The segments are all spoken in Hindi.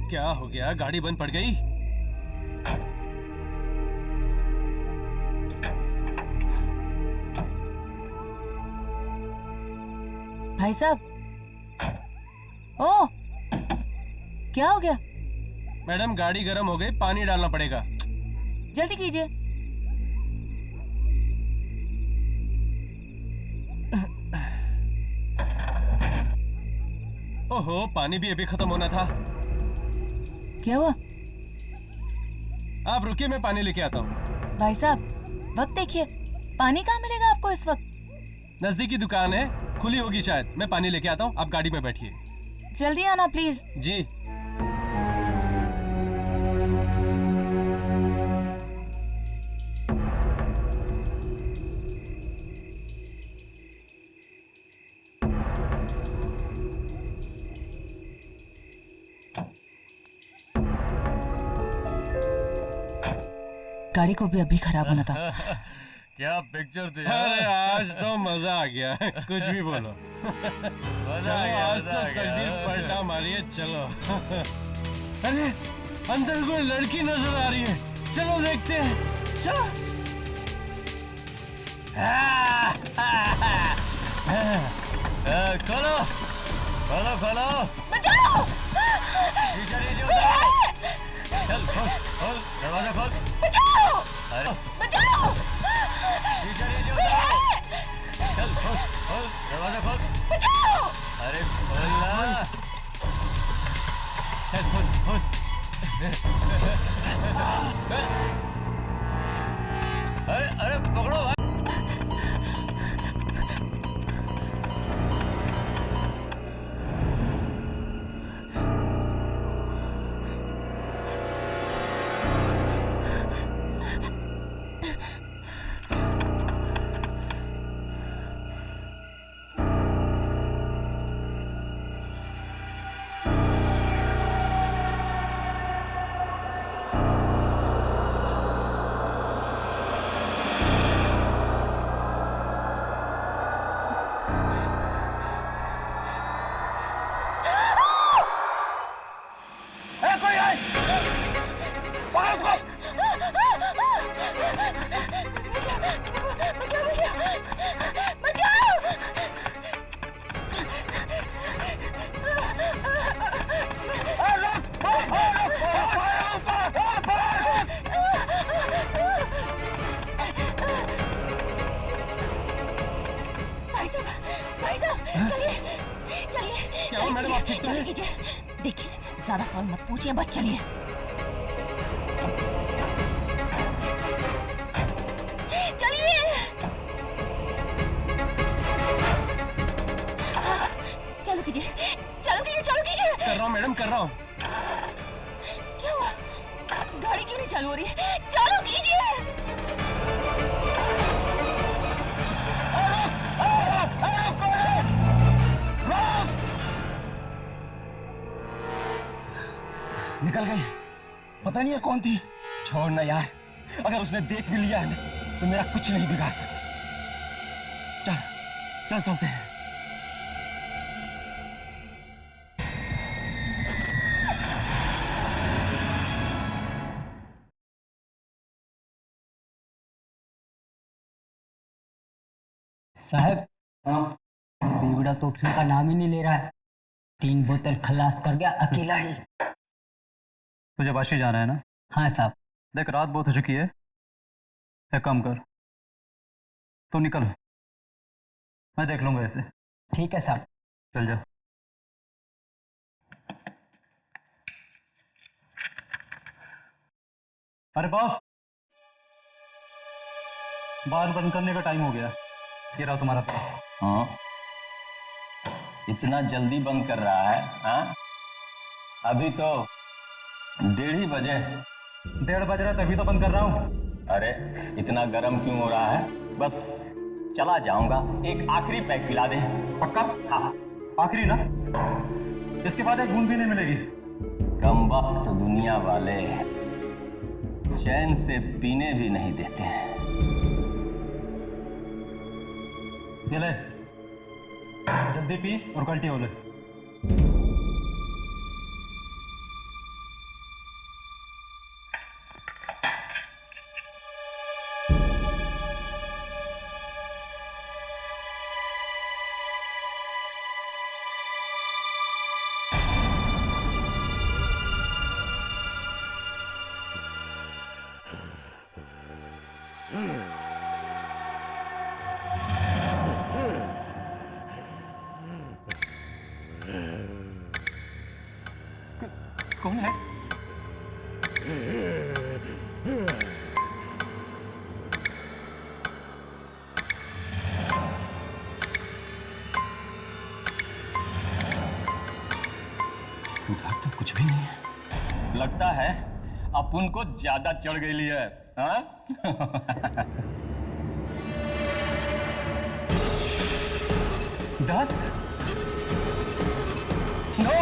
क्या हो गया? गाड़ी बंद पड़ गई? भाई साहब, ओ क्या हो गया? मैडम गाड़ी गर्म हो गई, पानी डालना पड़ेगा। जल्दी कीजिए। ओहो, पानी भी अभी खत्म होना था। क्या हुआ? आप रुकिए, मैं पानी लेके आता हूँ। भाई साहब, वक्त देखिए, पानी कहाँ मिलेगा आपको इस वक्त? नजदीकी दुकान है, खुली होगी शायद। मैं पानी लेके आता हूँ, आप गाड़ी में बैठिए। जल्दी आना प्लीज। जी। गाड़ी को भी अभी खराब होना था। क्या पिक्चर थी? अरे आज तो मजा आ गया। कुछ भी बोलो। मजा चलो आ गया, आज मजा तो आ गया। तकदीर पलटा मारिए, चलो। अरे अंदर कोई लड़की नजर आ रही है, चलो देखते हैं, चलो। खोलो खोलो खोलो, बचाओ! शीशा नीचे उतारो। चल खोल खोल, दरवाजा खोल। बचाओ! अरे बचाओ! शीशा नीचे उतारो। चल खोल खोल, दरवाजा खोल। बचाओ! अरे खोल ना। चल खोल खोल। अरे अरे पकड़ो भाई। भाई साहब, चलिए चलिए। क्या हुआ मैडम, आप ठीक तो हैं? कीजिए। देखिए, ज्यादा सवाल मत पूछिए, बस चलिए। चलिए। चालू कीजिए, चालू कीजिए, चालू कीजिए। कर रहा हूँ मैडम, कर रहा हूँ। क्या हुआ? गाड़ी क्यों नहीं चालू हो रही? चालू कीजिए। निकल गई, पता नहीं है कौन थी। छोड़ ना यार, अगर उसने देख भी लिया है ना तो मेरा कुछ नहीं बिगाड़ सकती। चल चल चलते हैं। साहब, बेगुड़ा तो उठने का नाम ही नहीं ले रहा है। 3 बोतल खलास कर गया अकेला ही। तुझे वाशी जाना है ना? हाँ साहब। देख रात बहुत हो चुकी है, एक काम कर, तू निकल, मैं देख लूंगा ऐसे। ठीक है साहब। चल जा। अरे बॉस, बार बंद करने का टाइम हो गया। ये रहा तुम्हारा पैसा। हाँ, इतना जल्दी बंद कर रहा है? हाँ, अभी तो 1:30 बजे। 1:30 बज रहा है तभी तो बंद कर रहा हूँ। अरे इतना गर्म क्यों हो रहा है? बस चला जाऊंगा, एक आखिरी पैक पिला दे। पक्का? हाँ। आखिरी ना, इसके बाद एक बूंद भी नहीं मिलेगी। कम वक्त दुनिया वाले चैन से पीने भी नहीं देते हैं। ये ले, जल्दी पी और कल्टी हो ले। कौन है? उधर तो कुछ भी नहीं है। लगता है अपन को ज्यादा चढ़ गई है, हाँ? डर? No!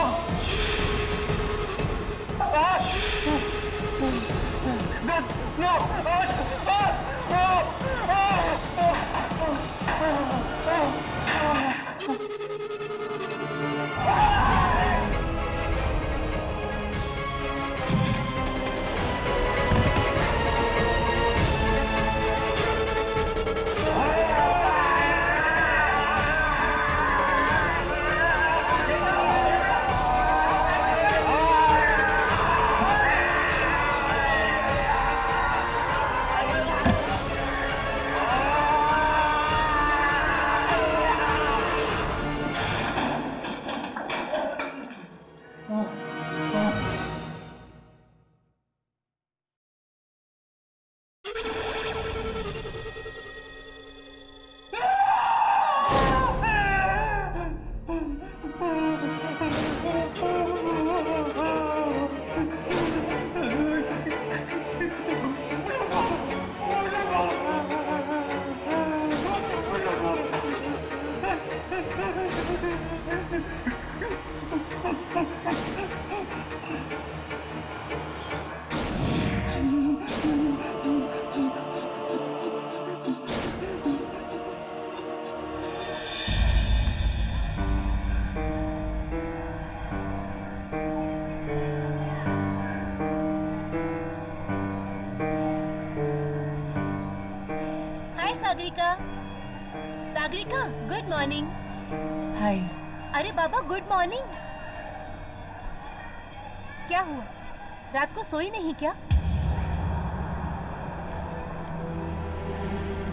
Sagarika, Sagarika, good morning. Hi. अरे बाबा, गुड मॉर्निंग। क्या हुआ, रात को सोई नहीं क्या?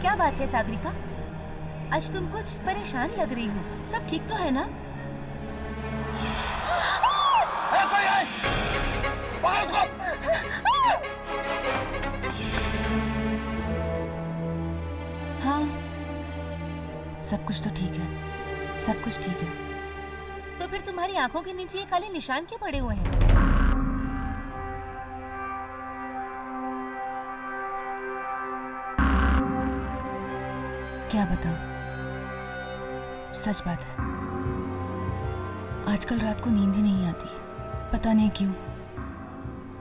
क्या बात है सागरिका, आज तुम कुछ परेशान लग रही हो। सब ठीक तो है ना? कोई है? पकड़ उसको! हाँ, सब कुछ तो ठीक है, सब कुछ ठीक है। तो फिर तुम्हारी आंखों के नीचे ये काले निशान क्यों पड़े हुए हैं? क्या बताऊं, सच बात है, आजकल रात को नींद ही नहीं आती। पता नहीं क्यों,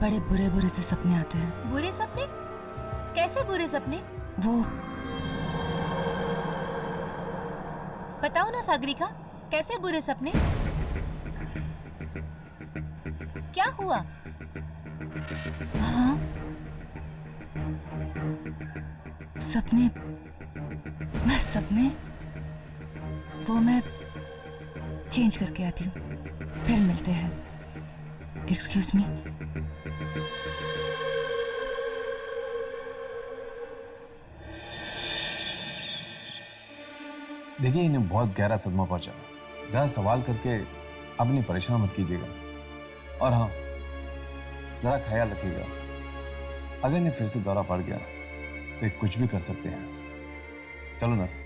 बड़े बुरे बुरे से सपने आते हैं। बुरे सपने? कैसे बुरे सपने? वो बताओ ना सागरिका, कैसे बुरे सपने? क्या हुआ? हाँ, सपने वो मैं चेंज करके आती हूँ, फिर मिलते हैं। Excuse me. देखिए, इन्हें बहुत गहरा सदमा पहुंचा। जरा सवाल करके अपनी परेशान मत कीजिएगा। और हाँ, जरा ख्याल रखिएगा, अगर इन्हें फिर से दौरा पड़ गया तो ये कुछ भी कर सकते हैं। चलो नर्स।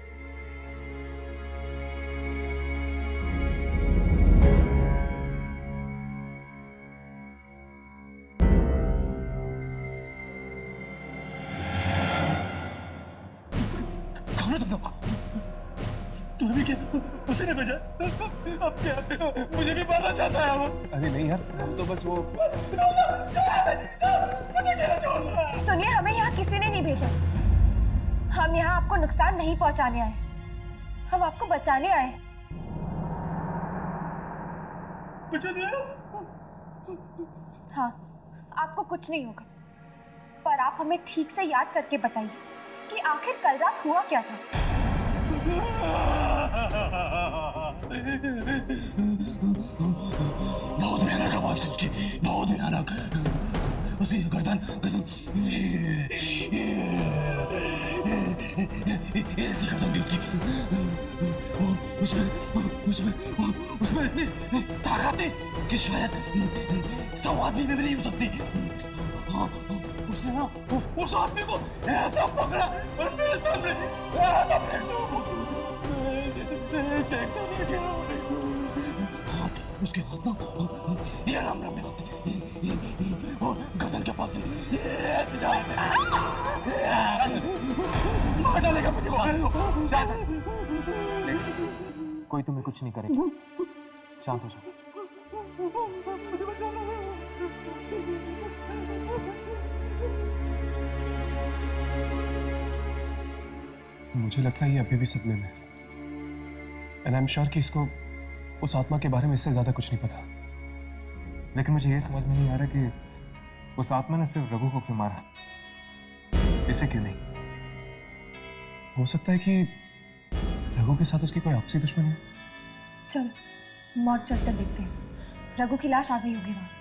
कौन है तुम लोग? तुम्हें भी क्या उसी ने भेजा? अब क्या मुझे भी मारना चाहता है वो? अरे नहीं यार, हम तो बस वो सुनिए, हमें यहाँ किसी ने नहीं भेजा। हम यहाँ आपको नुकसान नहीं पहुँचाने आए, हम आपको बचाने आए। बचाने आए? हाँ, आपको कुछ नहीं होगा, पर आप हमें ठीक से याद करके बताइए कि आखिर कल रात हुआ क्या था। बहुत भयानक आवाज थी उसकी, बहुत भयानक। उसी गर्दन ऐसी गर्दन थी उसकी। उसमें इतनी ताकत थी कि शायद 100 आदमी में भी नहीं हो सकती। हाँ, उसने ना उस आदमी को ऐसा पकड़ा और मेरे सामने ऐसा फेंक दिया। देखता रह गया। उसके हाथ ना ये राम में होते और गर्दन के पास मार डालेगा मुझे। कोई तुम्हें कुछ नहीं करेगा, शांत हो जाओ। मुझे लगता है ये अभी भी सपने में, एंड आई एम श्योर कि इसको उस आत्मा के बारे में इससे ज्यादा कुछ नहीं पता। लेकिन मुझे ये समझ में नहीं आ रहा कि उस आत्मा ने सिर्फ रघु को क्यों मारा, इसे क्यों नहीं? हो सकता है कि रघु के साथ उसकी कोई आपसी दुश्मनी है। चल मौत चलकर देखते हैं। रघु की लाश आ गई होगी वहां।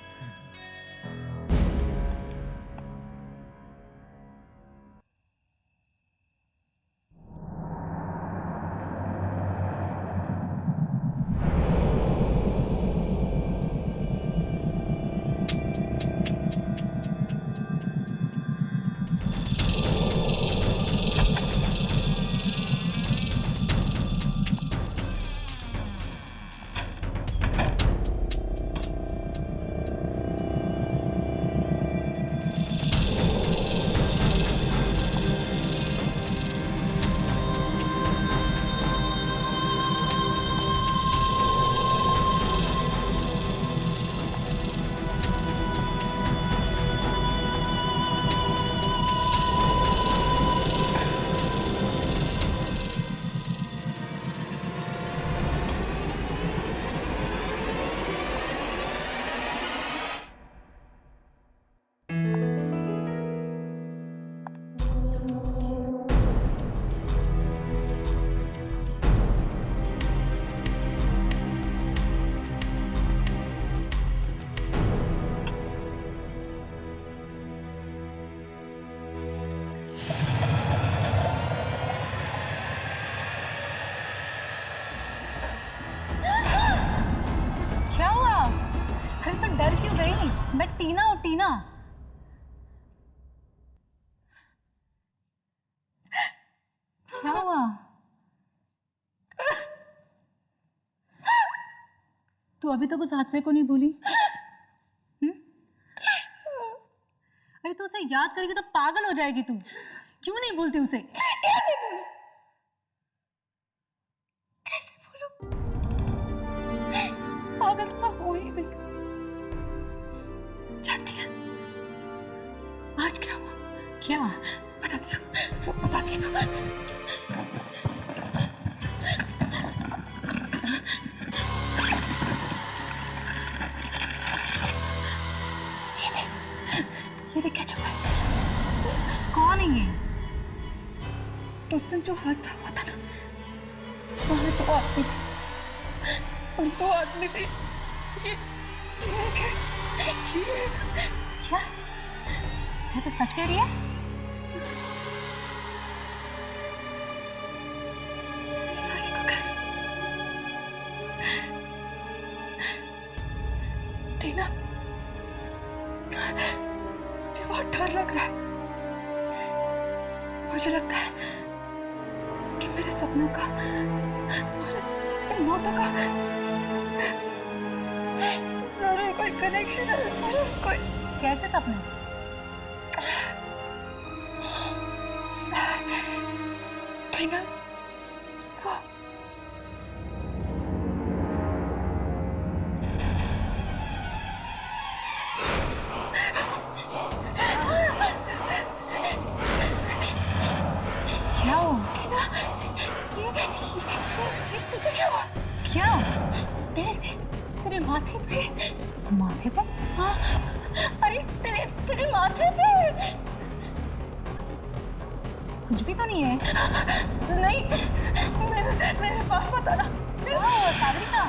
मैं टीना हूँ, टीना। क्या हुआ? तू अभी तक उस हादसे को नहीं भूली? अरे तू उसे याद करेगी तो पागल हो जाएगी तू। क्यों नहीं भूलती उसे? कैसे भूलूं? कैसे भूलूं? पागल तो मैं हो ही गई। जानती है आज क्या हुआ? क्या? बताती हूँ, बताती हूँ। ये देख क्या छुपा है? कौन है ये? उस दिन जो हादसा हुआ था ना, वहां 2 आदमी थे। उन 2 आदमी से ये क्या? ये तो सच कह रही है? सच तो कह टीना, मुझे बहुत डर लग रहा है। मुझे लगता है कि मेरे सपनों का और इन मौतों का जरूर कोई कनेक्शन है, जरूर कोई। कैसे सपने? टीना, वो क्या हुआ? ये तुझे क्या हुआ? क्या? तेरे माथे पे। माथे पे? हाँ, अरे तेरे माथे पे। कुछ भी तो नहीं है। नहीं, मेरे पास मत आना। सागरिका,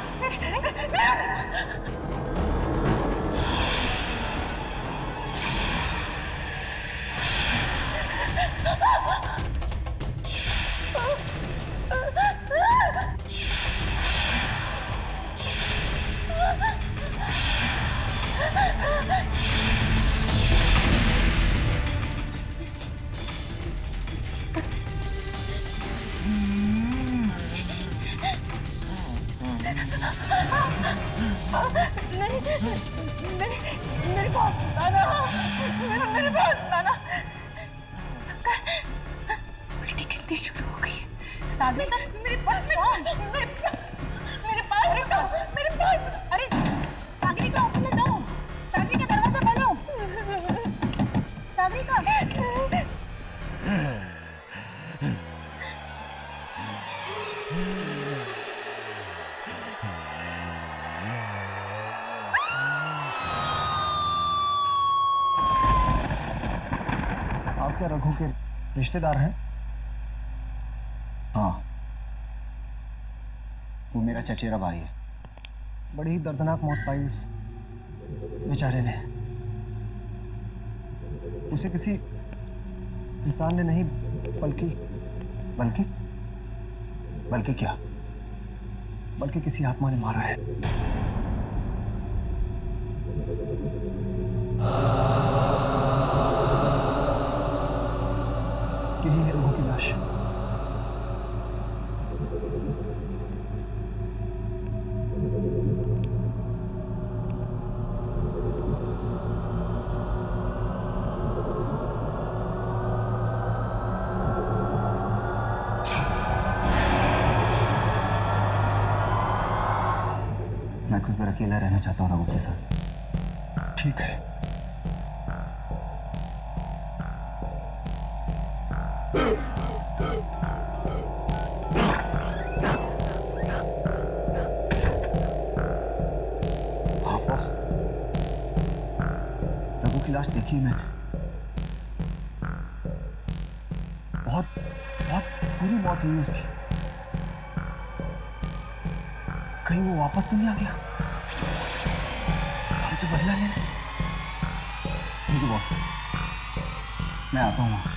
सागरी मेरे पास मेरे पास मेरे पास अरे सागरी का ओपन दो, सागरी का दरवाजा खोलो, सागरी का। आप क्या रघु के रिश्तेदार हैं? हाँ, वो मेरा चचेरा भाई है। बड़ी ही दर्दनाक मौत पाई उस बेचारे ने। उसे किसी इंसान ने नहीं बल्कि बल्कि बल्कि क्या? बल्कि किसी आत्मा ने मारा है। यही है रघु की लाश। मैं कुछ देर अकेला रहना चाहता हूँ रघु के साथ। ठीक है। हाँ बॉस, रघु की लाश देखी मैंने। बहुत बहुत बुरी मौत हुई उसकी। कहीं वो वापस तो नहीं आ गया हमसे बदला लेने? ठीक है बॉस, मैं आता हूँ वहाँ।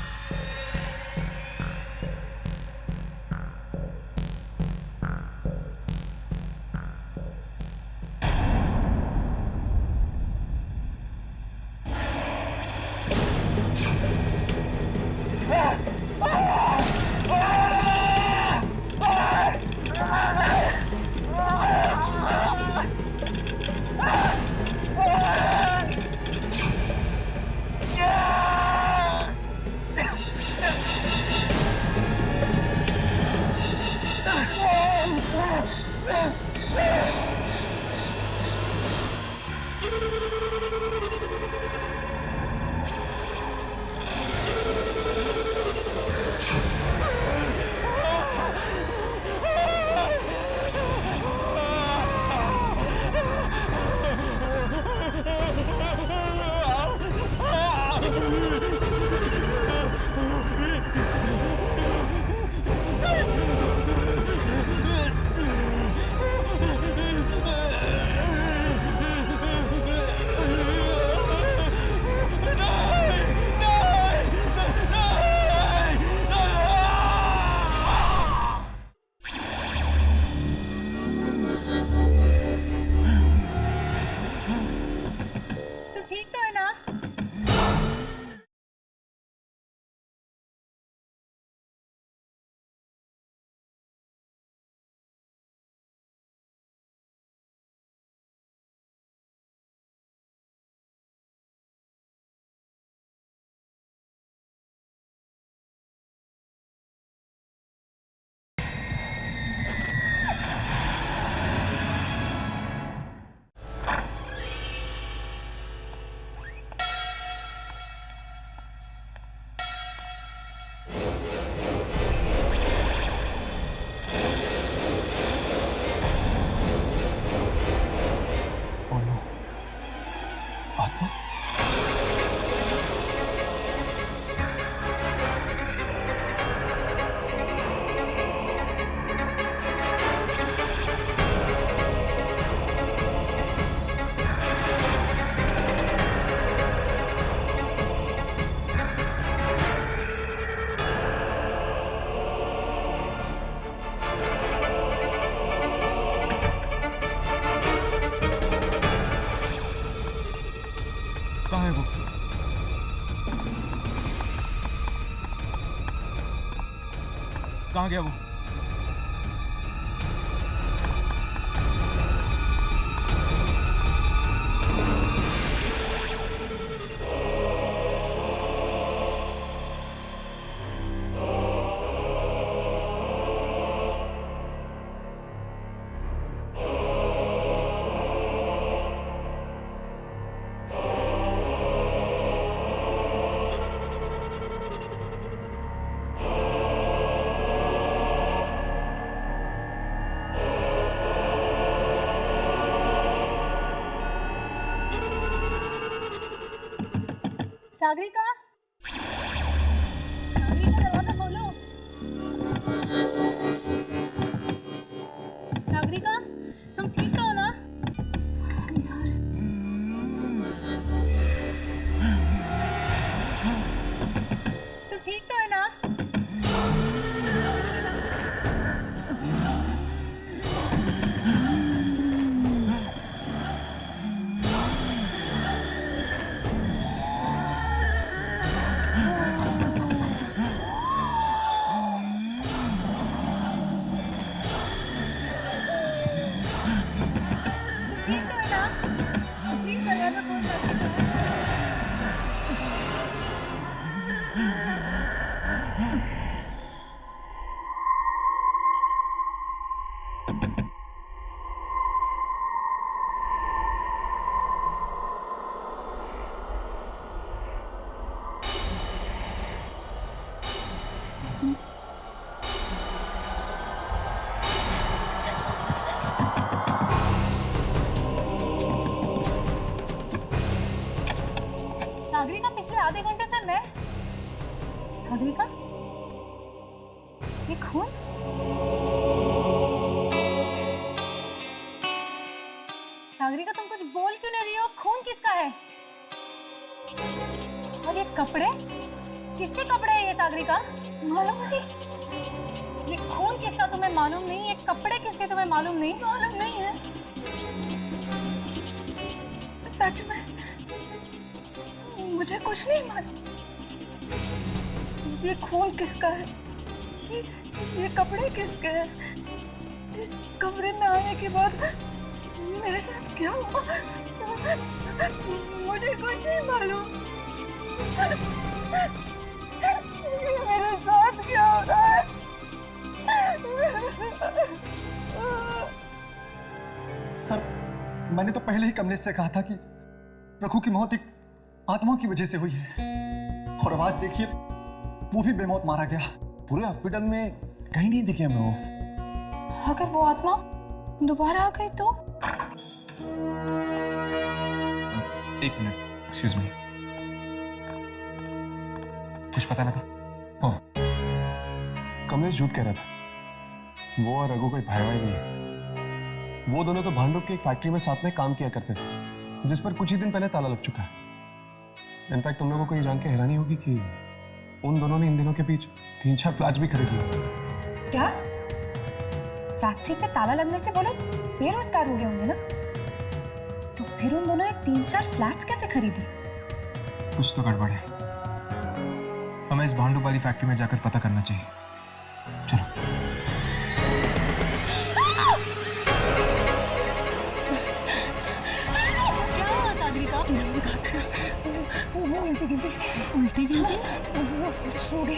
कहाँ है वो? कहाँ गया वो? सागरिका, सागरिका दरवाजा खोलो। सागरिका, तुम ठीक तो हो ना? तुम ठीक तो है ना? ठीक तो है ना? प्लीज दरवाजा खोल सागरिका। सागरिका, पिछले आधे घंटे से मैं। सागरिका, ये खून? सागरिका, तुम कुछ बोल क्यों नहीं रही हो? खून किसका है? और ये कपड़े किसके कपड़े हैं ये सागरिका? मालूम नहीं। ये खून किसका तुम्हें मालूम नहीं? ये कपड़े किसके तुम्हें मालूम नहीं? मालूम नहीं है। सच में मुझे कुछ नहीं मालूम। ये खून किसका है? ये कपड़े किसके हैं? इस कमरे में आने के बाद मेरे साथ क्या हुआ? मुझे कुछ नहीं मालूम। मेरे साथ क्या हो रहा है? सर, मैंने तो पहले ही कमलेश से कहा था कि रघु की मौत एक आत्मा की वजह से हुई है, और अब आज देखिए वो भी बेमौत मारा गया। पूरे हॉस्पिटल में कहीं नहीं दिखे हमें वो। अगर वो आत्मा दोबारा आ गई तो? एक मिनट, एक्सक्यूज मी। कुछ पता लगा? कमलेश झूठ कह रहा था। वो और रघु कोई भाई नहीं है। वो दोनों तो भांडुप की एक फैक्ट्री में साथ में काम किया करते थे, जिस पर कुछ ही दिन पहले ताला लग चुका है। इनफैक्ट तुम लोगों को ये जान के हैरानी होगी कि उन दोनों ने इन दिनों के बीच 3-4 फ्लैट्स भी खरीद लिए। क्या? फैक्ट्री पे ताला लगने से वो लोग बेरोजगार हो गए होंगे ना? तो फिर उन दोनों ने 3-4 फ्लैट्स कैसे खरीदी? कुछ तो गड़बड़ है। हमें इस भांडुप वाली फैक्ट्री में जाकर पता करना चाहिए। चलो। क्या हुआ सागरिका? वो उल्टी गिनती छोड़ी।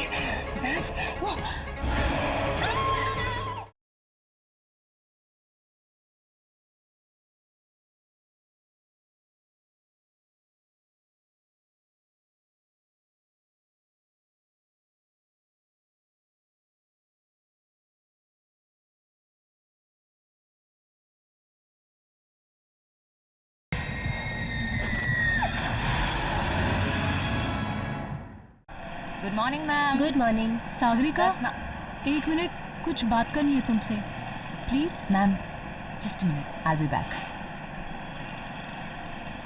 Good morning ma'am. Good morning. Sagarika, एक मिनट, कुछ बात करनी है तुमसे, please. Ma'am, just minute, I will be back.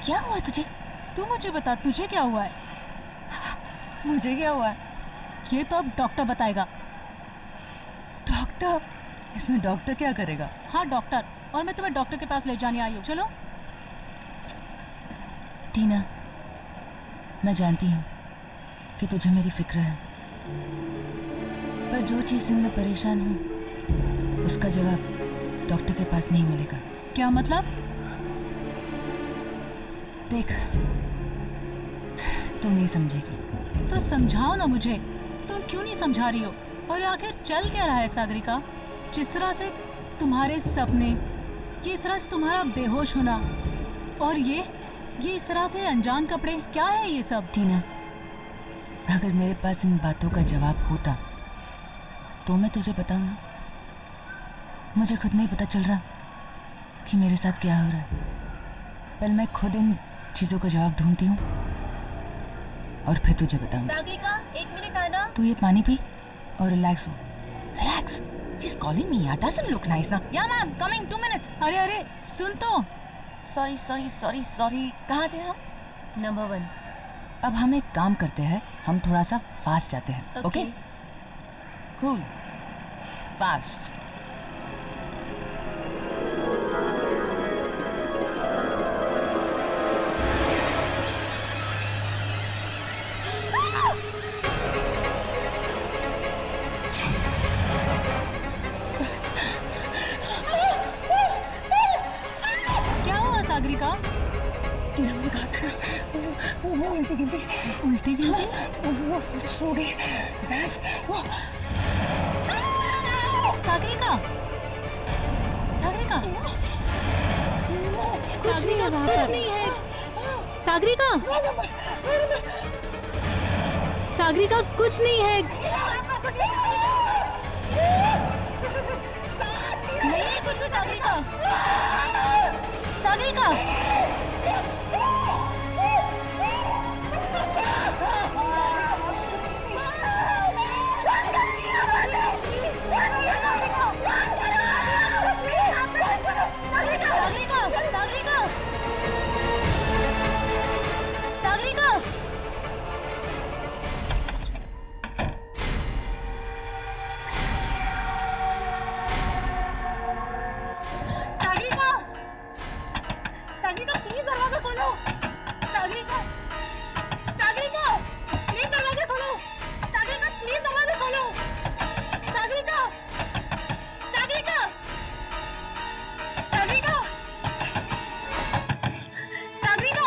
क्या हुआ तुझे? तू मुझे बता, तुझे क्या हुआ है? मुझे क्या हुआ है? ये तो अब डॉक्टर बताएगा। डॉक्टर? इसमें डॉक्टर क्या करेगा? हाँ डॉक्टर, और मैं तुम्हें डॉक्टर के पास ले जाने आई हूँ। चलो। टीना, मैं जानती हूँ कि तुझे मेरी फिक्र है, पर जो चीज़ से मैं परेशान हूँ उसका जवाब डॉक्टर के पास नहीं मिलेगा। क्या मतलब? देख, तू नहीं समझेगी। तो समझाओ ना मुझे, तुम क्यों नहीं समझा रही हो? और आखिर चल क्या रहा है सागरिका? जिस तरह से तुम्हारे सपने, किस तरह से तुम्हारा बेहोश होना, और ये इस तरह से अनजान कपड़े, क्या है ये सब? टीना, अगर मेरे पास इन बातों का जवाब होता तो मैं तुझे बताऊं ना। मुझे खुद नहीं पता चल रहा कि मेरे साथ क्या हो रहा है। पहले मैं खुद इन चीज़ों का जवाब ढूंढती हूँ, और फिर तुझे बताऊंगी। सागरिका, 1 मिनट आना। तू ये पानी पी और रिलैक्स हो। Relax. She is calling me. यार डजंट लुक नाइस ना। या मैम, कमिंग 2 मिनट्स। अरे अरे सुन तो। Sorry sorry sorry sorry. कहाँ थे हम? नंबर 1। अब हम एक काम करते हैं, हम थोड़ा सा फास्ट जाते हैं। ओके? कूल। फास्ट। क्या हुआ सागरिका? मैंने कहा था ना, वो उल्टी गिनती। उल्टी गिनती? वो सो गई। बस वो। सागरिका, सागरिका, सागरिका कुछ नहीं है। सागरिका, सागरिका कुछ नहीं है। नहीं है कुछ भी सागरिका। सागरिका, सागरिका, सागरिका, सागरिका, सागरिका, सागरिका प्लीज दरवाजा खोलो। सागरिका, सागरिका प्लीज दरवाजा खोलो। सागरिका प्लीज दरवाजा खोलो। सागरिका, सागरिका, सागरिका, सागरिका,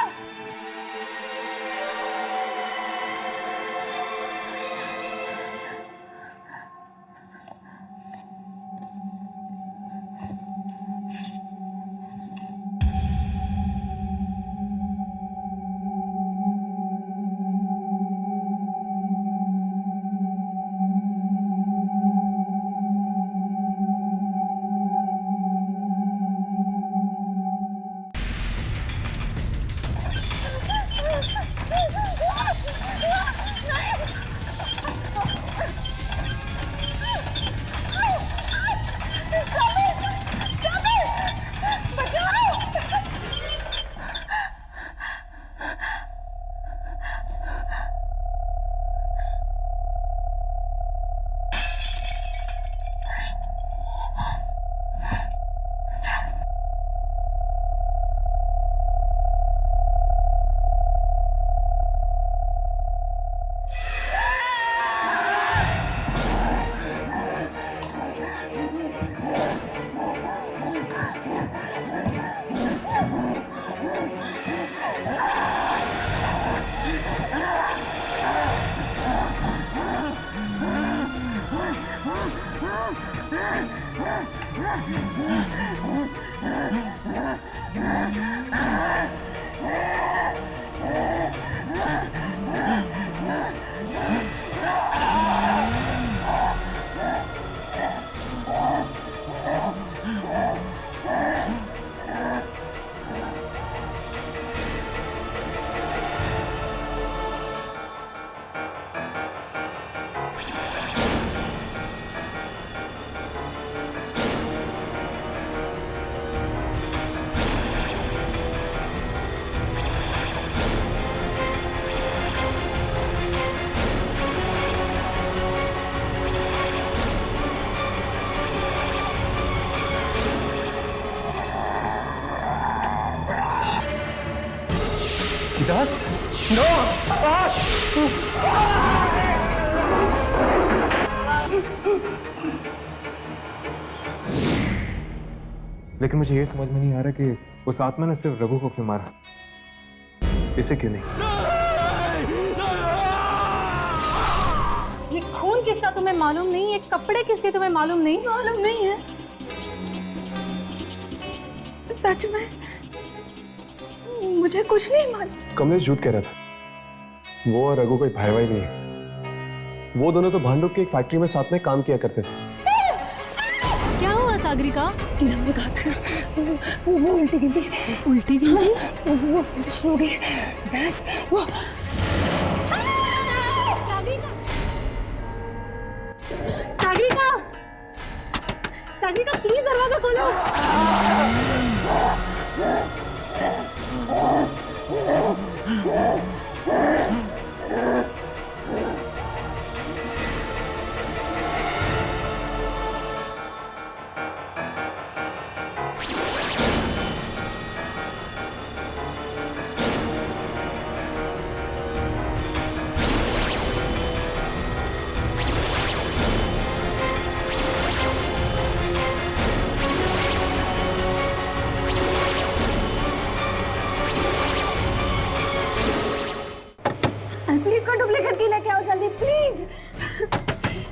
लेकिन मुझे ये समझ में नहीं आ रहा कि उस आत्मा ने सिर्फ रघु को क्यों मारा, इसे क्यों नहीं? ये खून किसका तुम्हें मालूम नहीं? ये कपड़े किसके तुम्हें मालूम नहीं? मालूम नहीं है। सच में मुझे कुछ नहीं मालूम। कमलेश झूठ कह रहा था। वो और रघु कोई भाई भाई नहीं है। वो दोनों तो भांडुप की एक फैक्ट्री में साथ में काम किया करते थे। क्या हुआ सागरिका? मैंने कहा था ना, वो उल्टी गिनती। उल्टी गिनती? वो सो गई। बस वो। खोलो। प्लीज को डुप्लीकेट की लेके आओ जल्दी प्लीज।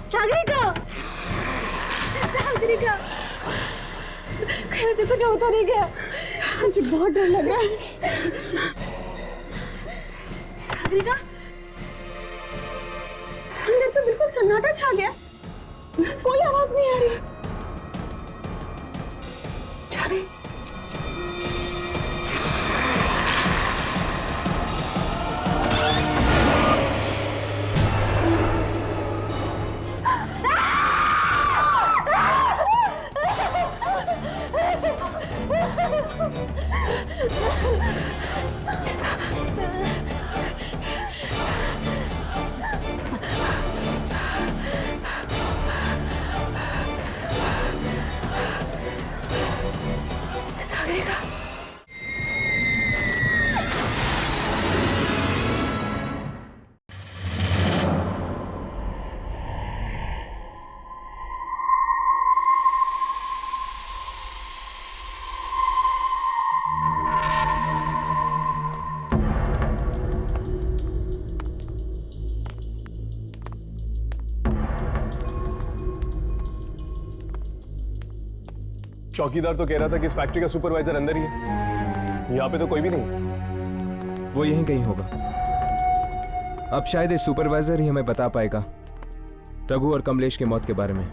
सागरिका, सागरिका, कहीं मुझे कुछ होता नहीं गया, मुझे बहुत डर लग रहा है। सागरिका, अंदर तो बिल्कुल सन्नाटा छा गया, कोई आवाज नहीं आ रही। सागरिका, चौकीदार तो कह रहा था कि इस फैक्ट्री का सुपरवाइजर अंदर ही है, यहाँ पे तो कोई भी नहीं। वो यहीं कहीं होगा। अब शायद ये सुपरवाइजर ही हमें बता पाएगा रघु और कमलेश की मौत के बारे में।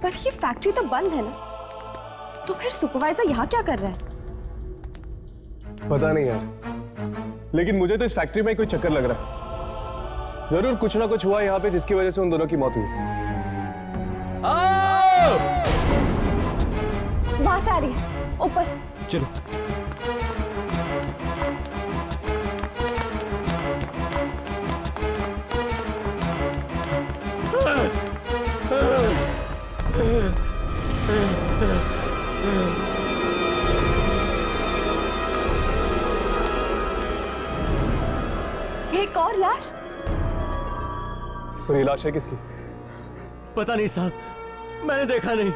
पर ये फैक्ट्री तो बंद है ना, तो फिर सुपरवाइजर यहाँ क्या कर रहा है? पता नहीं यार, लेकिन मुझे तो इस फैक्ट्री में कोई चक्कर लग रहा है। जरूर कुछ ना कुछ हुआ यहाँ पे जिसकी वजह से उन दोनों की मौत हुई। वहां से आ रही है, ऊपर चलो। एक और लाश। और ये लाश है किसकी? पता नहीं साहब, मैंने देखा नहीं।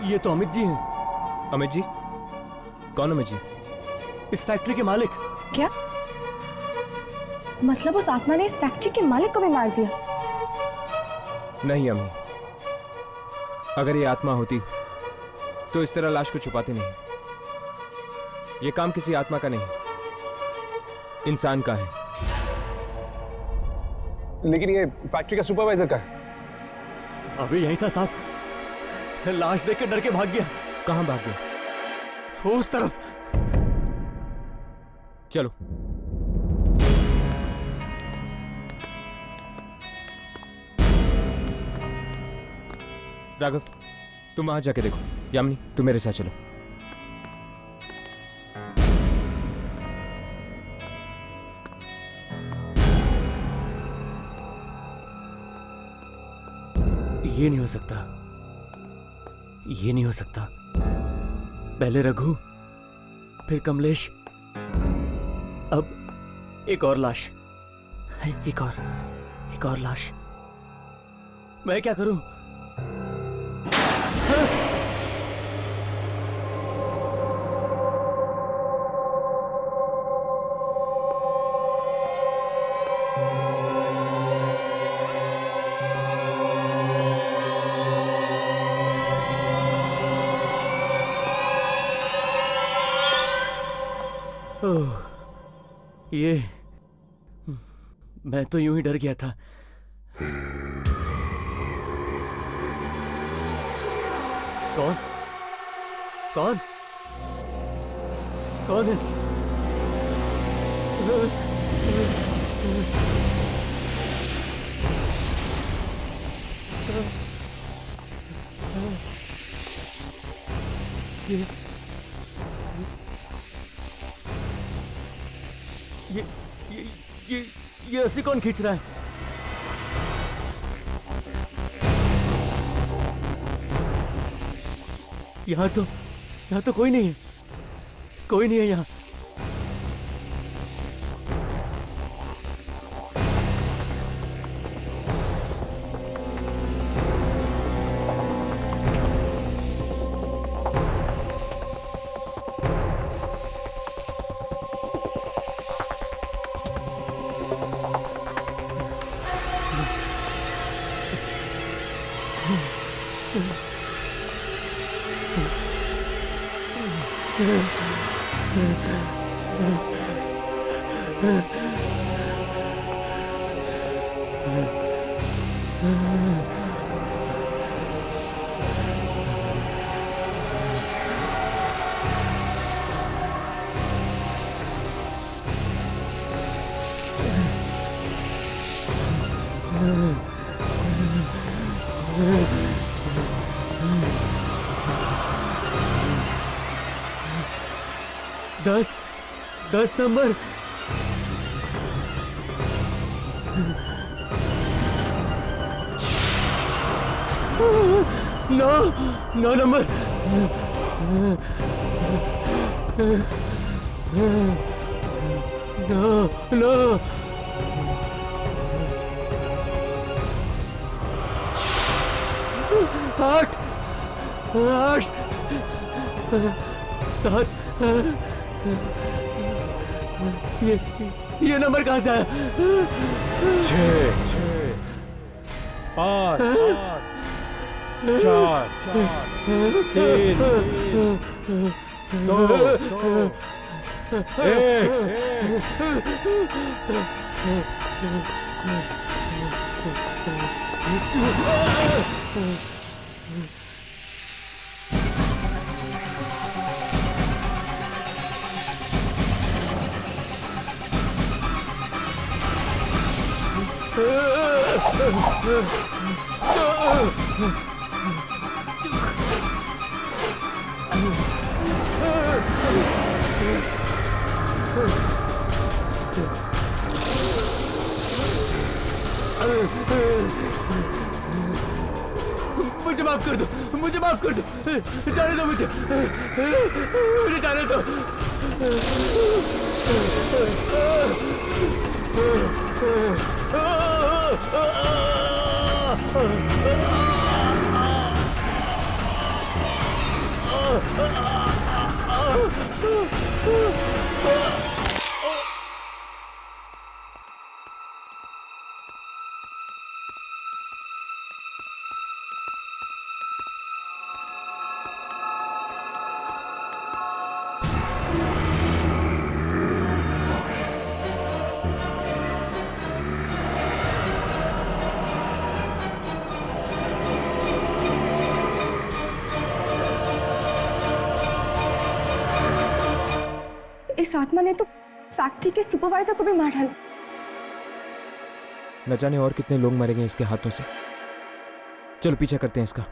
ये तो अमित जी हैं। अमित जी? कौन अमित जी? इस फैक्ट्री के मालिक। क्या मतलब उस आत्मा ने इस फैक्ट्री के मालिक को भी मार दिया? नहीं अम्मी, अगर ये आत्मा होती तो इस तरह लाश को छुपाते नहीं। ये काम किसी आत्मा का नहीं, इंसान का है। लेकिन ये फैक्ट्री का सुपरवाइजर का है। अभी यहीं था साहब, लाश देख के डर के भाग गया। कहां भाग गया? उस तरफ। चलो। राघव, तुम वहां जाके देखो। यामिनी, तुम मेरे साथ चलो। ये नहीं हो सकता, ये नहीं हो सकता। पहले रघु, फिर कमलेश, अब एक और लाश, एक और लाश। मैं क्या करूं? ये मैं तो यूं ही डर गया था। कौन कौन कौन है? ये रस्सी कौन खींच रहा है? यहाँ तो कोई नहीं है, कोई नहीं है यहाँ। दस नंबर। नौ नंबर। नो 8 7 ये नंबर कहाँ से आया? 6 5 4 3 2 1। मुझे माफ कर दो, मुझे माफ कर दो, जाने दो मुझे जाने दो। इस आत्मा ने तो फैक्ट्री के सुपरवाइजर को भी मार डाला। न जाने और कितने लोग मरेंगे इसके हाथों से। चलो पीछा करते हैं इसका।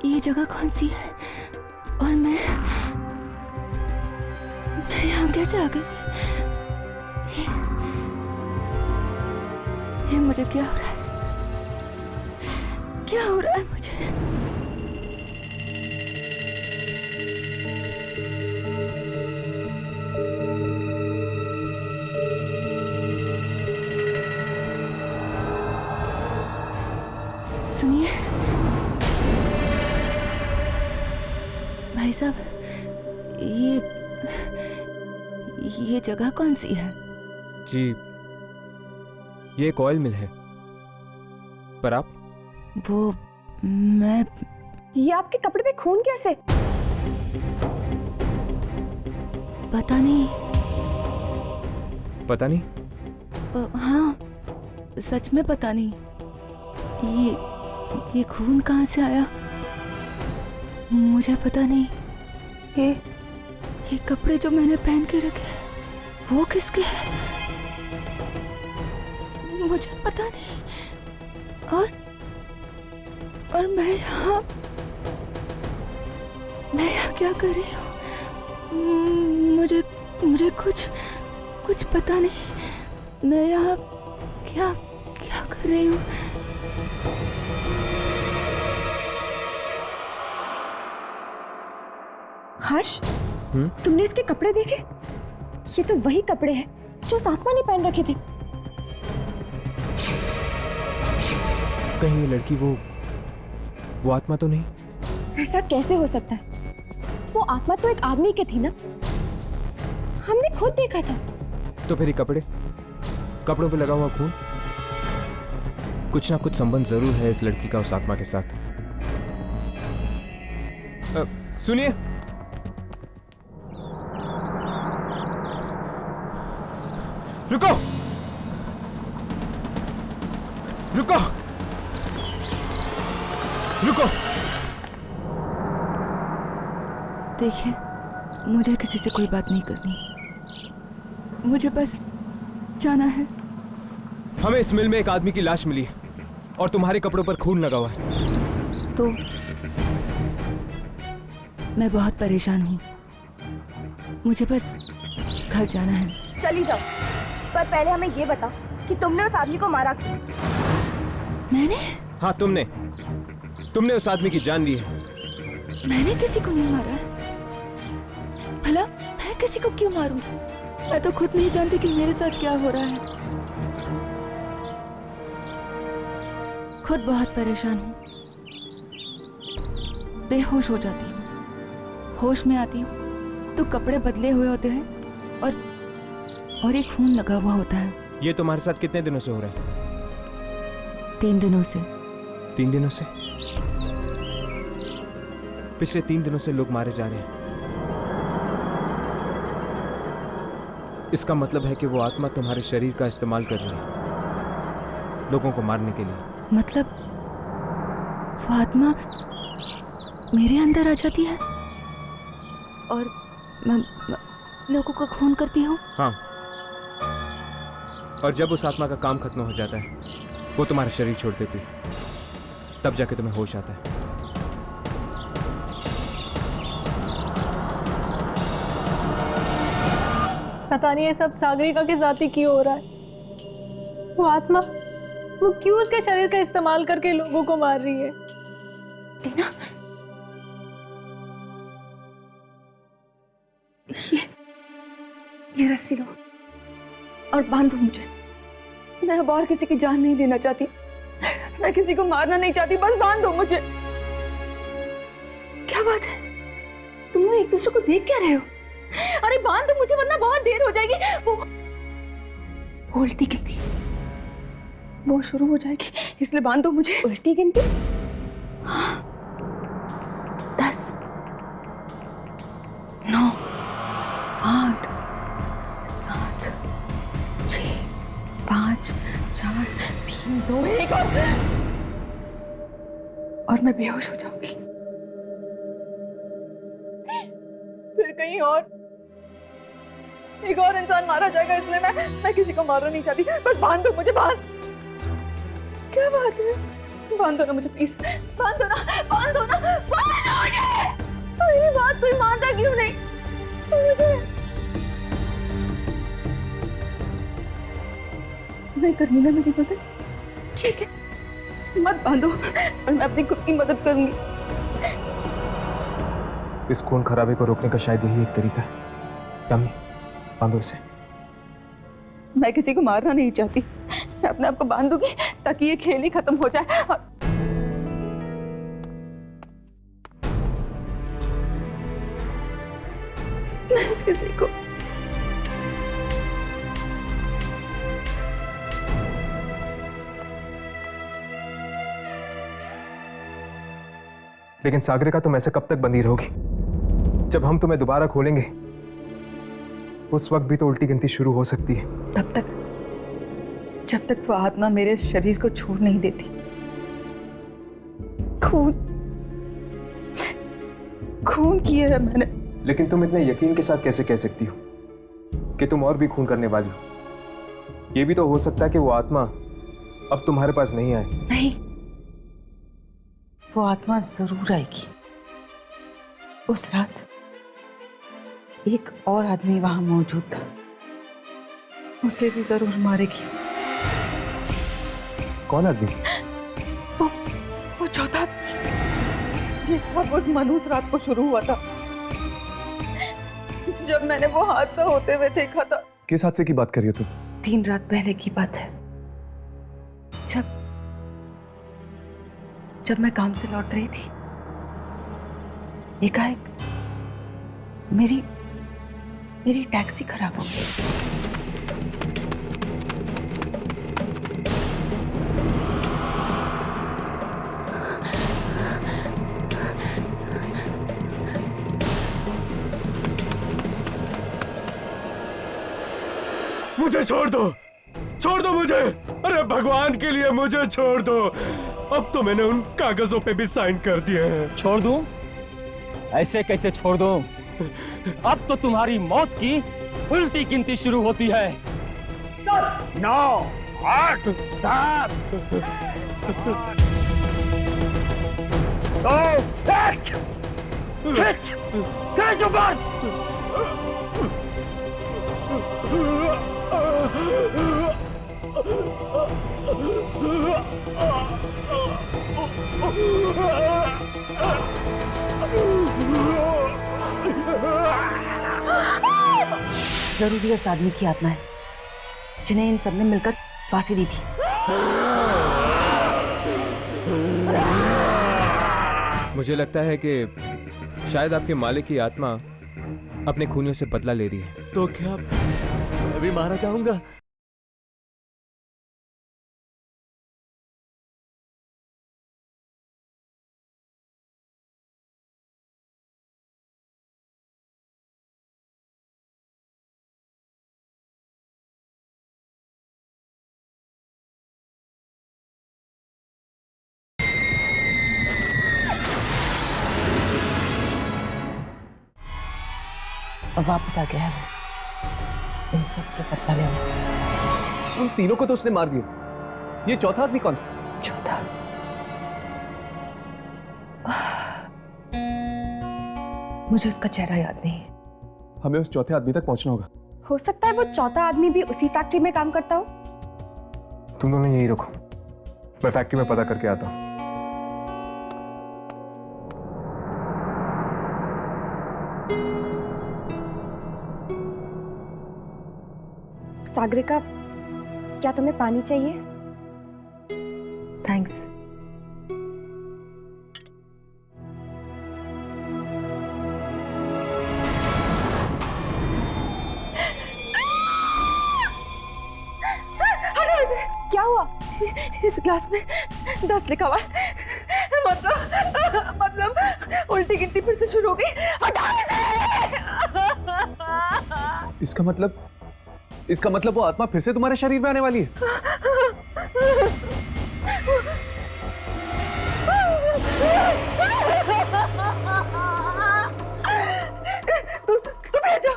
ये जगह कौन सी है? और मैं यहाँ कैसे आ गई? ये मुझे क्या हो रहा है? क्या हो रहा है मुझे? सुनिए भाई साहब, ये जगह कौन सी है? जी, ये एक ऑयल मिल है। पर आप? वो मैं ये आपके कपड़े पे खून कैसे? पता नहीं। पता नहीं? हाँ, सच में पता नहीं। ये खून कहाँ से आया मुझे पता नहीं। ये कपड़े जो मैंने पहन के रखे हैं वो किसके हैं मुझे पता नहीं। और मैं यहाँ क्या कर रही हूँ? मुझे कुछ पता नहीं। मैं यहाँ क्या कर रही हूँ? हर्ष, तुमने इसके कपड़े देखे? ये तो वही कपड़े हैं जो उस आत्मा ने पहन रखे थे। कहीं ये लड़की वो आत्मा तो नहीं? ऐसा कैसे हो सकता है? वो आत्मा तो एक आदमी की थी ना, हमने खुद देखा था। तो फिर ये कपड़ों पे लगा हुआ खून, कुछ ना कुछ संबंध जरूर है इस लड़की का उस आत्मा के साथ। सुनिए, रुको रुको रुको। देखिए, मुझे किसी से कोई बात नहीं करनी, मुझे बस जाना है। हमें इस मिल में एक आदमी की लाश मिली है और तुम्हारे कपड़ों पर खून लगा हुआ है। तो मैं बहुत परेशान हूँ, मुझे बस घर जाना है। चली जाओ, पर पहले हमें ये बता कि तुमने उस आदमी को मारा क्यों? मैंने? हाँ, तुमने उस आदमी की जान ली है। मैंने किसी को नहीं मारा है। भला मैं किसी को क्यों मारूं? मैं तो खुद नहीं जानती कि मेरे साथ क्या हो रहा है। खुद बहुत परेशान हूँ, बेहोश हो जाती हूँ। होश में आती हूँ तो कपड़े बदले हुए होते हैं और एक खून लगा हुआ होता है। ये तुम्हारे साथ कितने दिनों से हो रहा है? 3 दिनों से। 3 दिनों से? पिछले 3 दिनों से लोग मारे जा रहे हैं। इसका मतलब है कि वो आत्मा तुम्हारे शरीर का इस्तेमाल कर रही है लोगों को मारने के लिए। मतलब वो आत्मा मेरे अंदर आ जाती है और मैं लोगों का खून करती हूँ? हाँ, और जब उस आत्मा का काम खत्म हो जाता है वो तुम्हारा शरीर छोड़ देती है, तब जाके तुम्हें होश आता है। पता नहीं ये सब सागरिका के साथ क्यों हो रहा है। वो आत्मा वो क्यों उसके शरीर का इस्तेमाल करके लोगों को मार रही है? टीना, ये रस्सी लो और बांधो मुझे। मैं अब और किसी की जान नहीं लेना चाहती, मैं किसी को मारना नहीं चाहती, बस बांधो मुझे। क्या बात है, तुम लोग एक दूसरे को देख क्या रहे हो? अरे बांध दो मुझे वरना बहुत देर हो जाएगी। वो उल्टी गिनती वो शुरू हो जाएगी, इसलिए बांध दो मुझे। उल्टी गिनती? हाँ, 10, 9, 8, 7, 6, 5, 4, 3, 2, 1 और मैं बेहोश हो जाऊंगी। फिर कहीं और एक और इंसान मारा जाएगा, इसलिए मैं किसी को मारना नहीं चाहती। बस बांध दो मुझे, बांध। क्या बात है? बांध दो ना मुझे प्लीज, बांध दो ना, बांध दो ना, बांध दो मुझे। मेरी बात कोई मानता क्यों नहीं? मुझे नहीं करनी ना मेरी मदद? ठीक है, मत बांधो और मैं अपनी खुद की मदद करूंगी। इस खून खराबे को रोकने का शायद यही एक तरीका है। यामी, बांधो इसे। मैं किसी को मारना नहीं चाहती, मैं अपने आप को बांध दूंगी ताकि ये खेल ही खत्म हो जाए। और मैं किसी को लेकिन सागरिका, तुम ऐसे कब तक बंधी रहोगी? जब हम तुम्हें दोबारा खोलेंगे उस वक्त भी तो उल्टी गिनती शुरू हो सकती है। तब तक, जब तक वो आत्मा मेरे इस शरीर को छोड़ नहीं देती। खून खून किया है मैंने। लेकिन तुम इतने यकीन के साथ कैसे कह सकती हो कि तुम और भी खून करने वाली हो? ये भी तो हो सकता है कि वो आत्मा अब तुम्हारे पास नहीं आए। नहीं, वो आत्मा जरूर आएगी। उस रात एक और आदमी वहां मौजूद था, उसे भी जरूर मारेगी। कौन आदमी? वो चौथा आदमी। ये सब उस मनहूस रात को शुरू हुआ था, जब मैंने वो हादसा होते हुए देखा था। किस हादसे की बात कर रही हो तुम? 3 रात पहले की बात है, जब मैं काम से लौट रही थी। एकाएक मेरी टैक्सी खराब हो गई। मुझे छोड़ दो मुझे। अरे भगवान के लिए मुझे छोड़ दो। अब तो मैंने उन कागजों पे भी साइन कर दिए हैं। छोड़ दूं? ऐसे कैसे छोड़ दूं? अब तो तुम्हारी मौत की उल्टी गिनती शुरू होती है। 9, 8, 7, 2, 1। खींच ऊपर। जरूर ये उस आदमी की आत्मा है जिन्हें इन सबने मिलकर फांसी दी थी। मुझे लगता है कि शायद आपके मालिक की आत्मा अपने खूनियों से बदला ले रही है। तो क्या मैं भी मारा जाऊंगा? और वापस आ गया है वो, इन सब से बदला लेने। उन तीनों को तो उसने मार दिया। ये चौथा आदमी कौन? चौथा मुझे उसका चेहरा याद नहीं है। हमें उस चौथे आदमी तक पहुंचना होगा। हो सकता है वो चौथा आदमी भी उसी फैक्ट्री में काम करता हो। तुम दोनों यहीं रुको, मैं फैक्ट्री में पता करके आता हूँ। सागरिका, क्या तुम्हें पानी चाहिए? थैंक्स। क्या हुआ? इस ग्लास में 10 लिखा हुआ है। मतलब उल्टी गिनती फिर से शुरू हो गई। हटाओ इसे। इसका मतलब वो आत्मा फिर से तुम्हारे शरीर में आने वाली है। तुम जाओ,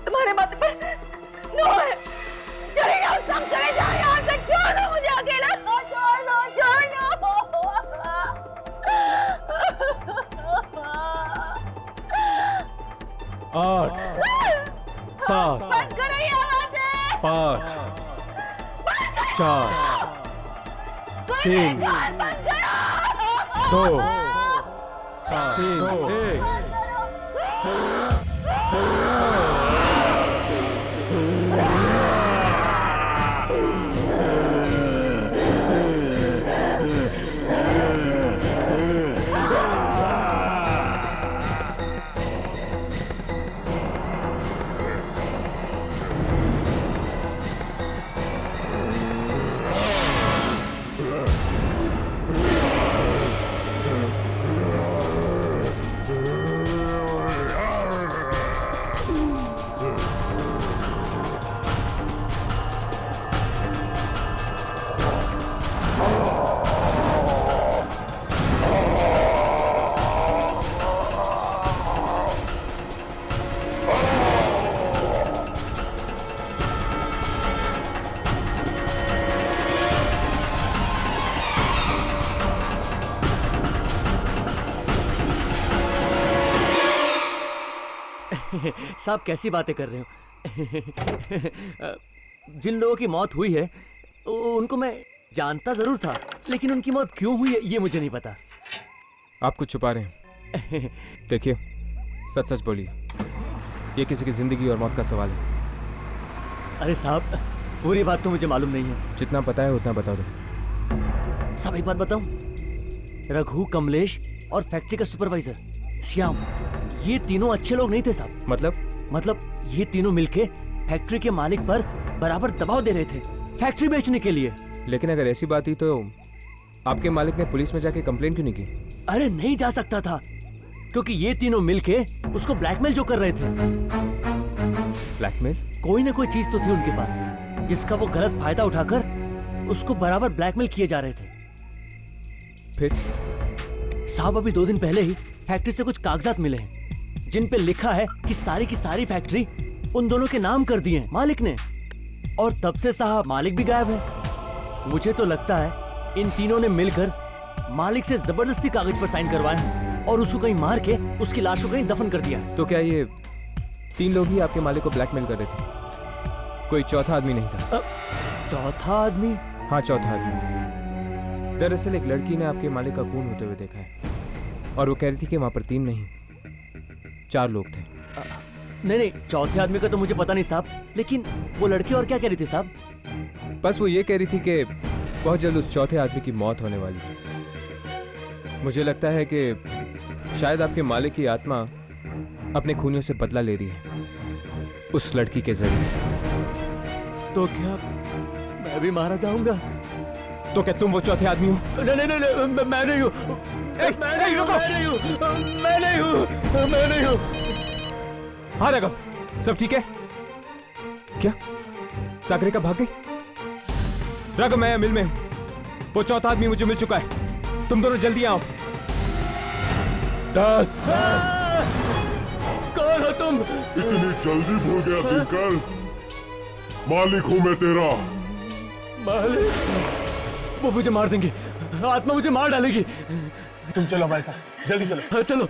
तुम्हारे माथे पर नो है। चले जाओ, सब चले जाओ यहाँ से। छोड़ो मुझे अकेला। 8 7 5 4 3 2 1। साहब कैसी बातें कर रहे हो? जिन लोगों की मौत हुई है उनको मैं जानता जरूर था, लेकिन उनकी मौत क्यों हुई है ये मुझे नहीं पता। आप कुछ छुपा रहे हैं। देखिए, सच सच बोलिए, ये किसी की जिंदगी और मौत का सवाल है। अरे साहब, पूरी बात तो मुझे मालूम नहीं है। जितना पता है उतना बता दो। साहब एक बात बताऊं, रघु, कमलेश और फैक्ट्री का सुपरवाइजर श्याम, ये तीनों अच्छे लोग नहीं थे साहब। मतलब ये तीनों मिलके फैक्ट्री के मालिक पर बराबर दबाव दे रहे थे फैक्ट्री बेचने के लिए। लेकिन अगर ऐसी बात थी तो आपके मालिक ने पुलिस में जाके कंप्लेन क्यों नहीं की? अरे नहीं जा सकता था, क्योंकि ये तीनों मिलके उसको ब्लैकमेल जो कर रहे थे। ब्लैकमेल? कोई ना कोई चीज तो थी उनके पास जिसका वो गलत फायदा उठाकर उसको बराबर ब्लैकमेल किए जा रहे थे। फिर साहब अभी 2 दिन पहले ही फैक्ट्री से कुछ कागजात मिले हैं जिन पे लिखा है कि सारी की सारी फैक्ट्री उन दोनों के नाम कर दी है मालिक ने, और तब से साहब मालिक भी गायब है। मुझे तो लगता है इन तीनों ने मिलकर मालिक से जबरदस्ती कागज पर साइन करवाए और उसको कहीं मार के उसकी लाश को कहीं दफन कर दिया। तो क्या ये 3 लोग ही आपके मालिक को ब्लैकमेल कर रहे थे? कोई चौथा आदमी नहीं था? चौथा आदमी? हाँ, चौथा आदमी। दरअसल एक लड़की ने आपके मालिक का खून होते हुए देखा है और वो कह रही थी कि वहां पर 3 नहीं 4 लोग थे। नहीं, चौथे आदमी का तो मुझे पता नहीं साहब, लेकिन वो लड़की और क्या कह रही थी साहब? बस वो ये कह रही थी कि बहुत जल्द उस चौथे आदमी की मौत होने वाली है। मुझे लगता है कि शायद आपके मालिक की आत्मा अपने खूनियों से बदला ले रही है उस लड़की के जरिए। तो क्या मैं भी मारा जाऊंगा? तो क्या तुम वो चौथे आदमी हो? नहीं, मैं नहीं हूँ। मैं नहीं हूँ। हाँ राघव, सब ठीक है क्या? सागरिका भाग गई? राघव, मैं मिल में, वो चौथा आदमी मुझे मिल चुका है। तुम दोनों जल्दी आओ। 10। कौन हो तुम? इतनी जल्दी भूल गया दिनकर? मालिक हूं मैं तेरा। मालिक? वो मुझे मार देंगे, आत्मा मुझे मार डालेगी। तुम चलो हमारे साथ, जल्दी चलो। चलो।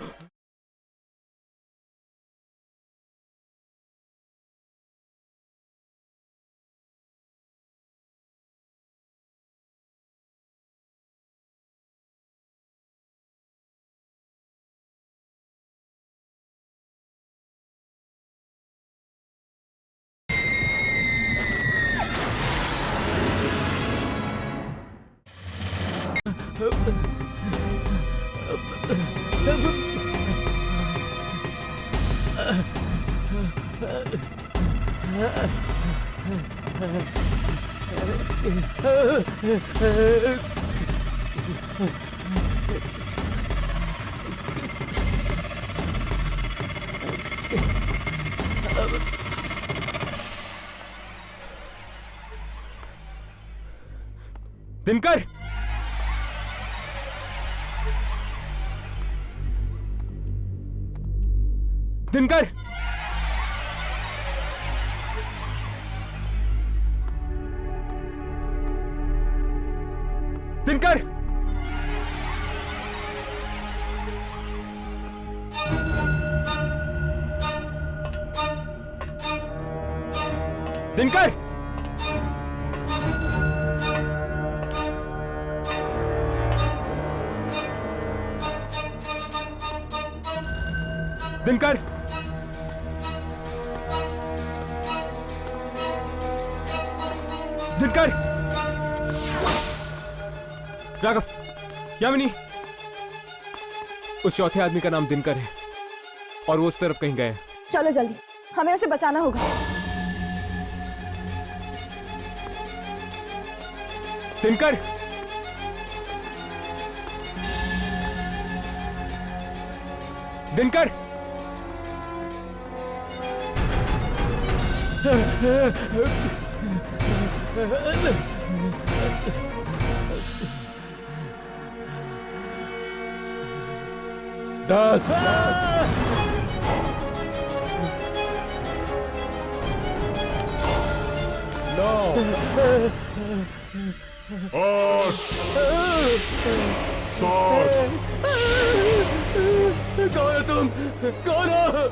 दिनकर, दिनकर, दिनकर, दिनकर! दिनकर! दिनकर! राघव, यामिनी, उस चौथे आदमी का नाम दिनकर है और वो उस तरफ कहीं गया है। चलो जल्दी, हमें उसे बचाना होगा। दिनकर! दिनकर! दस, 8, 7। कौन हो तुम? कौन हो?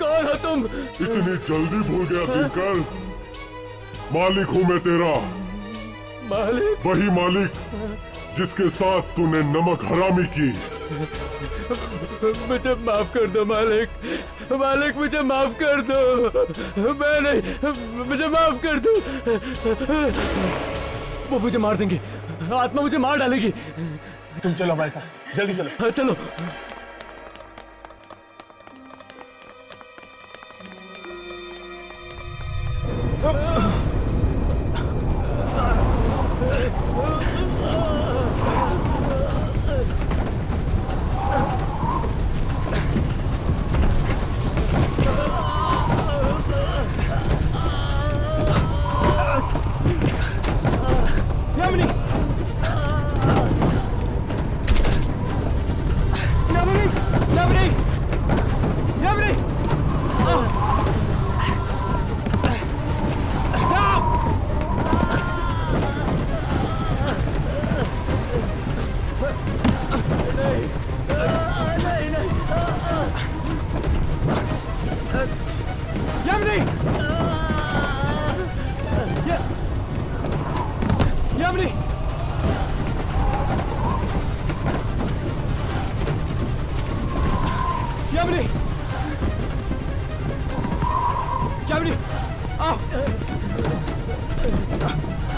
कौन हो तुम? इतनी जल्दी भूल गया दिनकर? मालिक हूं मैं तेरा। मालिक? वही मालिक जिसके साथ तूने नमक हरामी की। मुझे माफ कर दो मालिक। मालिक मुझे माफ कर दो। मैं नहीं, मुझे माफ कर दो। वो मुझे मार देंगे, आत्मा मुझे मार डालेगी। तुम चलो हमारे साथ, जल्दी चलो। हाँ चलो।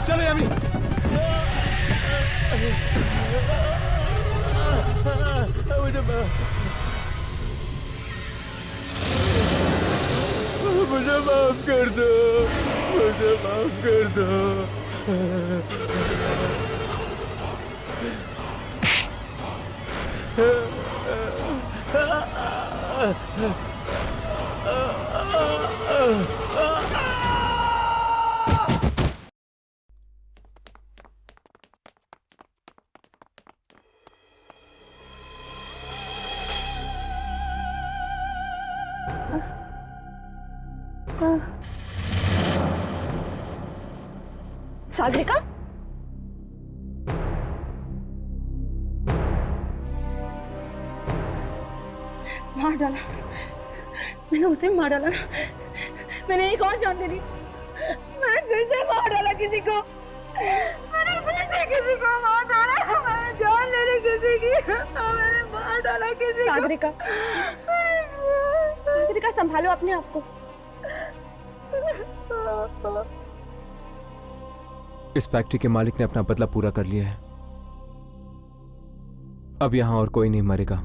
चलो यामिनी। मुझे माफ कर दो, मुझे माफ कर दो। सागरिका? मार डाला, मैंने उसे मार डाला ना। मैंने एक और जान दे दी। मैंने फिर से मार डाला किसी को। मैंने फिर से किसी को मार डाला। मैंने जान ले ली किसी की। मैंने मार डाला किसी को। सागरिका, सागरिका संभालो अपने आप को। इस फैक्ट्री के मालिक ने अपना बदला पूरा कर लिया है। अब यहां और कोई नहीं मरेगा।